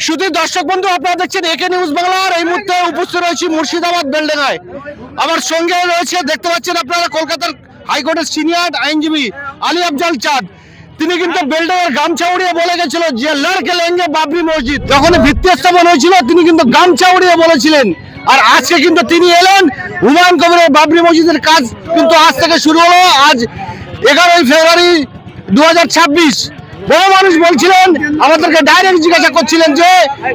শুধু দর্শক বন্ধু, আপনারা দেখছেন একে নিউজ বাংলার। এই মুহূর্তে উপস্থিত রয়েছে মুর্শিদাবাদ বেলডাঙ্গায়। আমার সঙ্গে রয়েছে, দেখতে পাচ্ছেন আপনারা, কলকাতার হাইকোর্টের সিনিয়র আইনজীবী আলী আফজাল চাঁদ। তিনি কিন্তু বেলডাঙ্গার গামছা উড়িয়ে বলে গেছিল যে লড়কে লেঙ্গে বাবরি মসজিদ। যখন ভিত্তি স্থাপন হয়েছিল তিনি কিন্তু গামছা উড়িয়ে বলেছিলেন। আর আজকে কিন্তু তিনি এলেন, হুমায়ুন কবিরের বাবরি মসজিদের কাজ কিন্তু আজ থেকে শুরু হলো। আজ 11ই ফেব্রুয়ারি 2026। বহু মানুষ বলছিলেন, আমাদেরকে ডাইরেক্ট জিজ্ঞাসা করছিলেন যে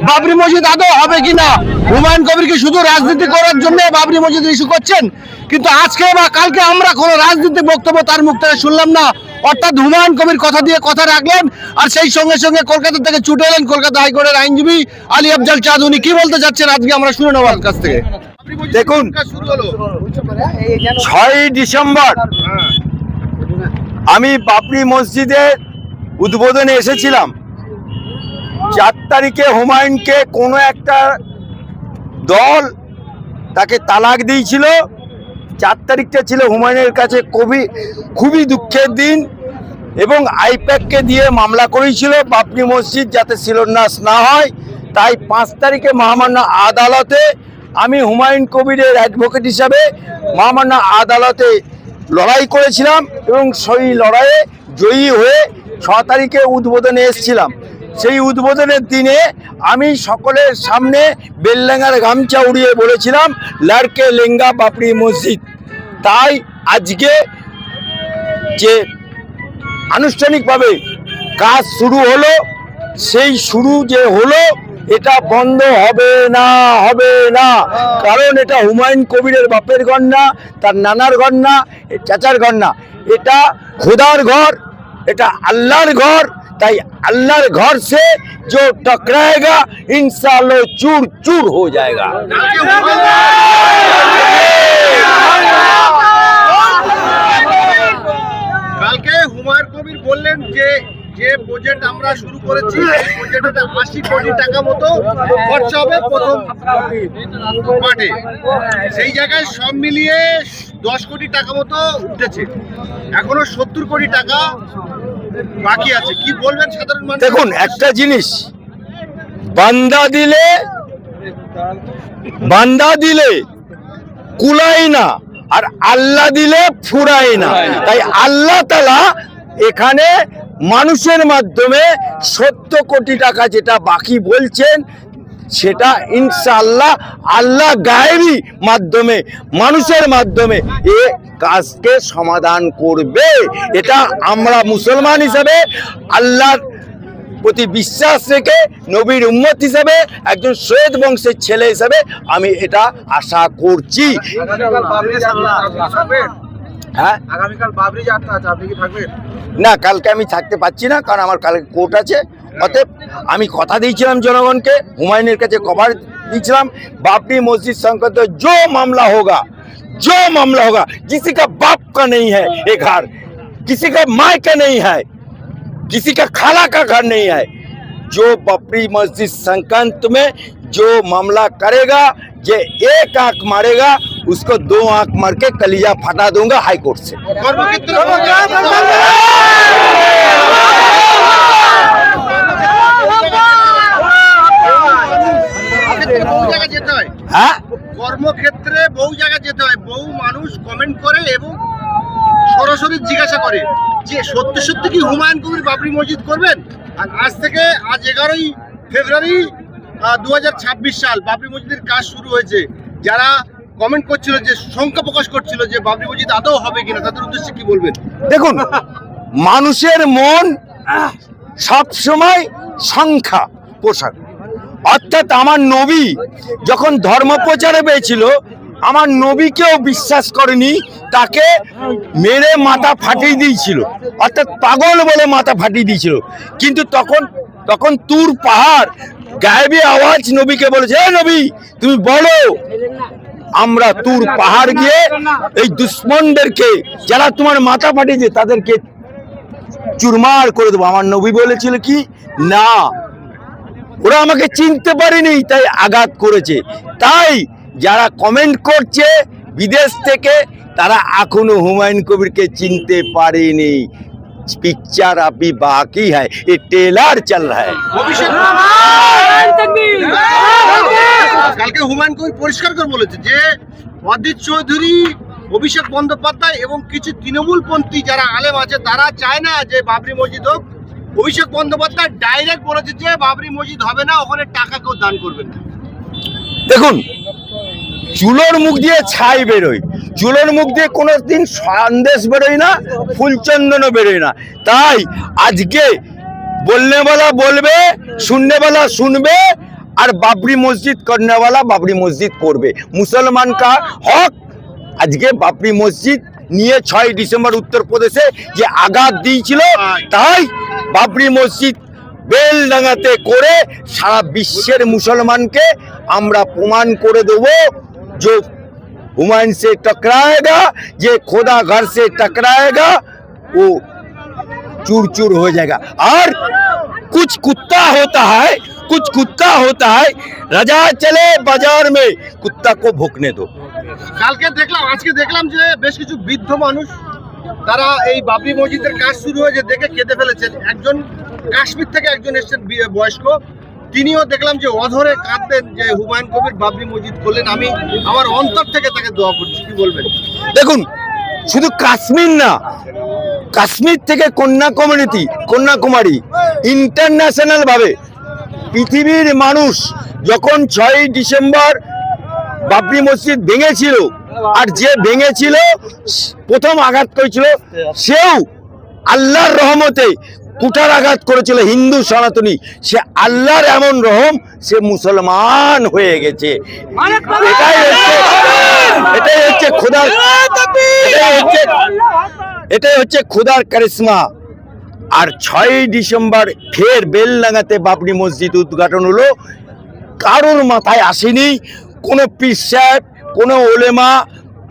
বাবরি মসজিদ আদৌ হবে কিনা। হুমায়ুন কবির কি শুধু রাজনীতি করার জন্য বাবরি মসজিদ ইস্যু করছেন? কিন্তু আজকে বা কালকে আমরা কোনো রাজনৈতিক বক্তব্য তার মুখ থেকে শুনলাম না। অর্থাৎ হুমায়ুন কবির কথা দিয়ে কথা রাখলেন, আর সেই সঙ্গে সঙ্গে কলকাতা থেকে ছুটে এলেন কলকাতা হাইকোর্টের আইনজীবী আলী আফজাল চাঁদ। উনি কি বলতে চাচ্ছেন আজকে আমরা শুনে নেব কাছ থেকে। দেখুন, 6ই ডিসেম্বর আমি বাবরি মসজিদের উদ্বোধনে এসেছিলাম। 4 তারিখে হুমায়ুনকে কোনো একটা দল তাকে তালাক দিয়েছিল। 4 তারিখটা ছিল হুমায়ুনের কাছে খুবই দুঃখের দিন, এবং আইপ্যাককে দিয়ে মামলা করেছিল বাবরি মসজিদ যাতে শিলান্যাস না হয়। তাই 5 তারিখে মহামান্য আদালতে আমি হুমায়ুন কবিরের অ্যাডভোকেট হিসাবে মহামান্য আদালতে লড়াই করেছিলাম, এবং সেই লড়াইয়ে জয়ী হয়ে 6 তারিখে উদ্বোধনে এসেছিলাম। সেই উদ্বোধনের দিনে আমি সকলের সামনে বেলডাঙ্গার গামছা উড়িয়ে বলেছিলাম লড়কে লেঙ্গা বাবরি মসজিদ। তাই আজকে যে আনুষ্ঠানিকভাবে কাজ শুরু হলো, সেই শুরু যে হলো এটা বন্ধ হবে না। কারণ এটা হুমায়ুন কবিরের বাপের ঘর না, তার নানার ঘর না, চাচার ঘর না। এটা খোদার ঘর, এটা আল্লাহর ঘর। তাই আল্লাহর ঘর সে जो टकराएगा इंशाअल्लाह चूर चूर हो जाएगा। কালকে হুমায়ুন কবির বললেন যে যে প্রজেক্ট আমরা শুরু করেছি এই প্রজেক্টে 80 কোটি টাকা মতো খরচা হবে প্রথম পার্টে। সেই জায়গায় সব মিলিয়ে 10 কোটি টাকা মতো উঠেছে, এখনো 70 কোটি টাকা বাকি আছে। কি বলবেন সাধারণ মানুষ? দেখুন, একটা জিনিস, বান্দা দিলে কুলাই না, আর আল্লাহ দিলে ফুরায় না। তাই আল্লাহ তাআলা এখানে মানুষের মাধ্যমে 70 কোটি টাকা যেটা বাকি বলছেন, সেটা ইনশাআল্লাহ আল্লাহ গায়েবী মাধ্যমে, মানুষের মাধ্যমে এ কাজকে সমাধান করবে। এটা আমরা মুসলমান হিসাবে, আল্লাহর প্রতি বিশ্বাস রেখে, নবীর উম্মত হিসাবে, একজন সৈয়দ বংশের ছেলে হিসাবে আমি এটা আশা করছি। হ্যাঁ, আগামীকাল বাবরি যাত্রা আছে, আপনি কি থাকবেন? না, কালকে আমি থাকতে পারছি না, কারণ আমার কালকে কোর্ট আছে। অতএব আমি কথা দিয়েছিলাম জনগণকে, হুমায়ুনের কাছে কভার দিয়েছিলাম, बाबरी मस्जिद संक्रांत जो मामला होगा किसी का बाप का नहीं है ये घर, किसी का माँ का नहीं है, किसी का खाला का घर नहीं है। जो बाबरी मस्जिद संक्रांत में जो मामला करेगा, जे 1 आंख मारेगा उसको 2 आंख मार के कलिया फटा दूंगा हाई कोर्ट से। হ্যাঁ, কর্মক্ষেত্রে বহু জায়গায় যেতে হয়, বহু মানুষ কমেন্ট করে এবং সরাসরি জিজ্ঞাসা করে যে সত্যি সত্যি কি হুমায়ুন কবির বাবরি মসজিদ করবেন। আর আজ থেকে, আজ 11ই ফেব্রুয়ারি 2026 সাল বাবরি মসজিদের কাজ শুরু হয়েছে। যারা কমেন্ট করছিল, যে শঙ্কা প্রকাশ করছিল যে বাবরি মসজিদ আদৌ হবে কিনা, তাদের উদ্দেশ্যে কি বলবেন? দেখুন, মানুষের মন সব সময় সংখ্যা পোশাক। অর্থাৎ আমার নবী যখন ধর্ম প্রচারে পেয়েছিল, আমার নবীকেও বিশ্বাস করেনি, তাকে মেরে মাথা ফাটিয়ে দিয়েছিল, অর্থাৎ পাগল বলে মাথা ফাটিয়ে দিয়েছিল। কিন্তু তখন তুর পাহাড় গায়েবী আওয়াজ নবীকে বলেছে, হে নবী তুমি বলো, আমরা তুর পাহাড় গিয়ে এই দুশ্মনদেরকে, যারা তোমার মাথা ফাটিয়েছে, তাদেরকে চুরমার করে দেবো। আমার নবী বলেছিল কি, না, ওরা আমাকে চিনতে পারেনি তাই আঘাত করেছে। তাই যারা কমেন্ট করছে বিদেশ থেকে, তারা এখনো হুমায়ুন কবিরকে চিনতে পারেনি। पिक्चर अभी बाकी है, ये ट्रेलर चल रहा है। কালকে হুমায়ুন কবির পরিষ্কার করে বলেছে যে অদিত চৌধুরী, অভিষেক বন্দ্যোপাধ্যায় এবং কিছু তৃণমূলপন্থী যারা আলেম আছে তারা চায় না যে বাবরি মসজিদ হোক। অভিষেক বন্দ্যোপাধ্যায় ডাইরেক্ট বলেছে যে বাবরি মসজিদ হবে না, ওখানে টাকা কেউ দান করবেন না। দেখুন, চুলোর মুখ দিয়ে ছাই বেরোয়, চুলোর মুখ দিয়ে কোনোদিন সন্দেশ বেরোয় না, ফুলচন্দনও বেরোয় না। তাই আজকে বলনেওয়ালা বলবে, শুননেওয়ালা শুনবে, আর বাবরি মসজিদ করনেওয়ালা বাবরি মসজিদ করবে। মুসলমান কা হক। আজকে বাবরি মসজিদ নিয়ে 6 ডিসেম্বর উত্তরপ্রদেশে যে আঘাত দিয়েছিল, তাই বাবরি মসজিদ বেলডাঙ্গাতে করে সারা বিশ্বের মুসলমানকে আমরা প্রমাণ করে দেবো जो हुमायूं से टकराएगा, ये खुदा घर से टकराएगा, वो चूर चूर हो जाएगा। और कुछ कुत्ता होता है राजा चले बाजार में, कुत्ता को भोंकने दो। কালকে দেখলাম, আজকে দেখলাম যে বেশ কিছু বৃদ্ধ মানুষ তারা এই বাবরি মসজিদের কাজ শুরু হয়েছে দেখে কেঁদে ফেলেছেন। একজন কাশ্মীর থেকে একজন এসেছেন বয়স্ক, তিনিও দেখলাম যে অধরে কাঁদতেন যে হুমায়ুন কবির বাবরি মসজিদ করলেন, আমি আমার অন্তর থেকে তাকে দোয়া করছি। কি বলবেন? দেখুন, শুধু কাশ্মীর না, কাশ্মীর থেকে কন্যাকুমারী ইন্টারন্যাশনাল ভাবে পৃথিবীর মানুষ যখন 6 ডিসেম্বর বাবরি মসজিদ ভেঙেছিল, আর যে ভেঙেছিল প্রথম আঘাত করেছিল সেও আল্লাহর রহমতে কুঠার আঘাত করেছিল হিন্দু সনাতনী, সে আল্লাহর এমন রহম, সে মুসলমান হয়ে গেছে। এটাই হচ্ছে খোদার কারিশমা। আর 6 ডিসেম্বর ফের বেলডাঙ্গাতে বাবরি মসজিদ উদ্ঘাটন হলো। কারোর মাথায় আসেনি, কোনো পীর সাহেব, কোনো ওলেমা,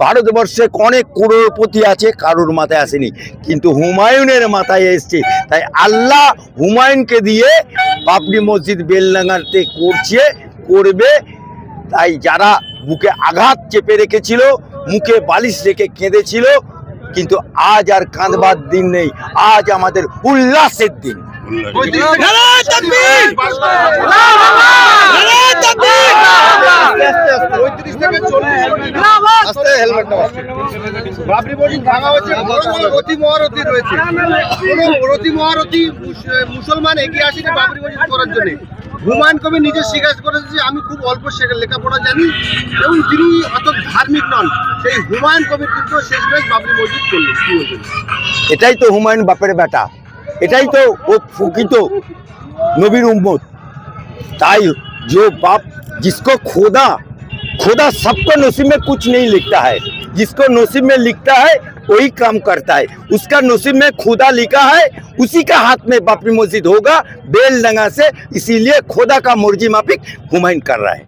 ভারতবর্ষে অনেক করোড়পতি আছে, কারোর মাথায় আসেনি, কিন্তু হুমায়ুনের মাথায় এসছে। তাই আল্লাহ হুমায়ুনকে দিয়ে বাবরি মসজিদ বেলডাঙ্গাতে করবে। তাই যারা বুকে আঘাত চেপে রেখেছিল, মুখে বালিশ রেখে কেঁদেছিল, কিন্তু আজ আর কাঁদবার দিন নেই, আজ আমাদের উল্লাসের দিন। বাবরি মসজিদ ভাঙা হচ্ছে, রতি মহারতি রয়েছে, কোনো রতি মহারতি মুসলমান এগিয়ে আসেনি বাবরি মসজিদ করার জন্য। হুমায়ুন কবির নিজে স্বীকার করেছে যে আমি খুব অল্প লেখাপড়া জানি এবং তিনি অত ধার্মিক নন। সেই হুমায়ুন কবির কিন্তু শেষমেশ বাবরি মসজিদ করলেন। কি বলবেন? এটাই তো হুমায়ুন বাপের বেটা, এটাই তো ও প্রকৃত নবীর উম্মত। ताई जो बाप जिसको खोदा सबको नसीब में कुछ नहीं लिखता है, जिसको नसीब में लिखता है वही काम करता है। उसका नसीब में खुदा लिखा है, उसी का हाथ में बाबरी मस्जिद होगा बेलडंगा से। इसीलिए खुदा का मर्जी माफिक हुमायूं कर रहा है।